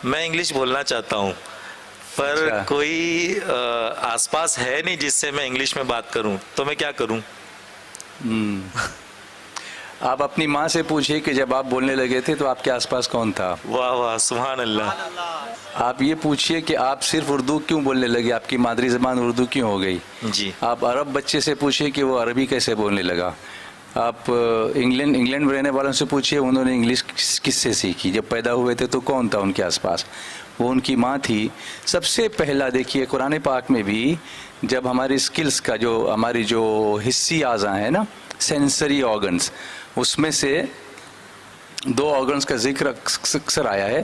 میں انگلش بولنا چاہتا ہوں پر کوئی آس پاس ہے نہیں جس سے میں انگلش میں بات کروں، تو میں کیا کروں؟ آپ اپنی ماں سے پوچھئے کہ جب آپ بولنے لگے تھے تو آپ کے آس پاس کون تھا؟ واہ واہ، سبحان اللہ۔ آپ یہ پوچھئے کہ آپ صرف اردو کیوں بولنے لگے، آپ کی مادری زبان اردو کیوں ہو گئی؟ جی۔ آپ عرب بچے سے پوچھئے کہ وہ عربی کیسے بولنے لگا۔ آپ انگلینڈ میں رہنے والوں سے پوچھئے انہوں نے انگلش کس سے سیکھی، جب پیدا ہوئے تھے تو کون تھا ان کے آس پاس؟ وہ ان کی ماں تھی۔ سب سے پہلا دیکھیے قرآن پاک میں بھی جب ہماری سکلز کا جو ہماری جو حسی اعضاء ہیں نا، سینسری آرگنز، اس میں سے 2 آرگنز کا ذکر اکثر آیا ہے،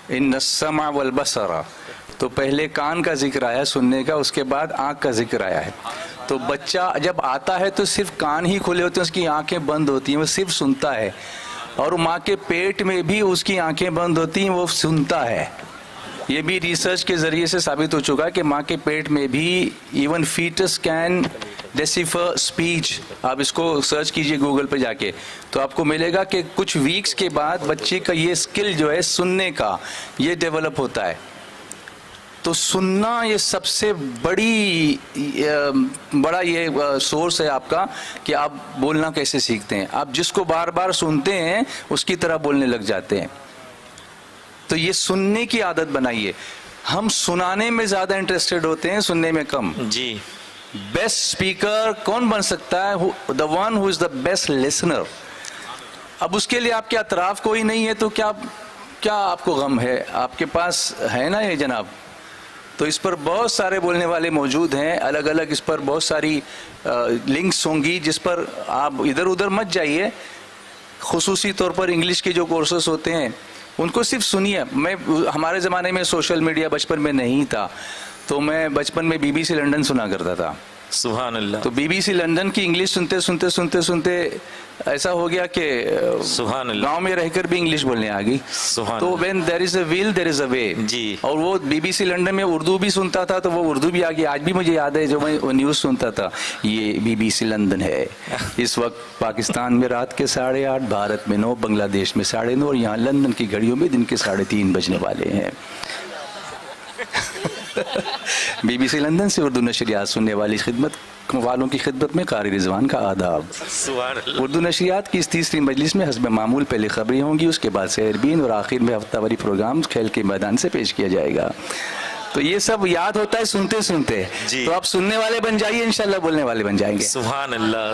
ان السمع والبصر، تو پہلے کان کا ذکر آیا سننے کا، اس کے بعد آنکھ کا ذکر آیا ہے۔ تو بچہ جب آتا ہے تو صرف کان ہی کھلے ہوتے ہیں، اس کی آنکھیں بند ہوتی ہیں، وہ صرف سنتا ہے، اور ماں کے پیٹ میں بھی اس کی آنکھیں بند ہوتی ہیں، وہ سنتا ہے۔ یہ بھی ریسرچ کے ذریعے سے ثابت ہو چکا ہے کہ ماں کے پیٹ میں بھی ایون فیٹس کین ڈیسیفر اسپیچ۔ آپ اس کو سرچ کیجئے گوگل پہ جا کے تو آپ کو ملے گا کہ کچھ ویکس کے بعد بچے کا یہ اسکل جو ہے سننے کا یہ ڈیولپ ہوتا ہے۔ تو سننا یہ سب سے بڑا یہ سورس ہے آپ کا کہ آپ بولنا کیسے سیکھتے ہیں۔ آپ جس کو بار بار سنتے ہیں اس کی طرح بولنے لگ جاتے ہیں۔ تو یہ سننے کی عادت بنائیے۔ ہم سنانے میں زیادہ انٹرسٹڈ ہوتے ہیں، سننے میں کم۔ جی۔ بیسٹ اسپیکر کون بن سکتا ہے؟ the one who is the best listener۔ اب اس کے لیے آپ کے اطراف کوئی نہیں ہے تو کیا آپ کو غم ہے؟ آپ کے پاس ہے نا یہ جناب۔ تو اس پر بہت سارے بولنے والے موجود ہیں، الگ الگ اس پر بہت ساری لنکس ہوں گی جس پر آپ ادھر ادھر مت جائیے۔ خصوصی طور پر انگلش کے جو کورسز ہوتے ہیں ان کو صرف سنیے۔ ہمارے زمانے میں سوشل میڈیا بچپن میں نہیں تھا، تو میں بچپن میں BBC لنڈن سنا کرتا تھا۔ سبحان اللہ۔ تو BBC لنڈن کی انگلش سنتے ایسا ہو گیا کہ سبحان اللہ، گاؤں میں رہ کر بھی انگلش بولنے آ گئی۔ تو when there is a will there is a way۔ جی۔ اور وہ BBC لنڈن میں اردو بھی سنتا تھا تو وہ اردو بھی آ گئی۔ آج بھی مجھے یاد ہے جو میں نیوز سنتا تھا، یہ BBC لندن ہے، اس وقت پاکستان میں رات کے 8:30، بھارت میں 9، بنگلہ دیش میں 9:30، اور یہاں لندن کی گھڑیوں میں دن کے 3:30 بجنے والے ہیں۔ BBC لندن سے اردو نشریات سننے والی والوں کی خدمت میں قاری رضوان کا آداب۔ اردو نشریات کی اس تیسری مجلس میں حسب معمول پہلے خبریں ہوں گی، اس کے بعد سحربین، اور آخر میں ہفتہ واری پروگرام کھیل کے میدان سے پیش کیا جائے گا۔ تو یہ سب یاد ہوتا ہے سنتے سنتے، تو آپ سننے والے بن جائیے، انشاءاللہ بولنے والے بن جائیں گے۔ سبحان اللہ۔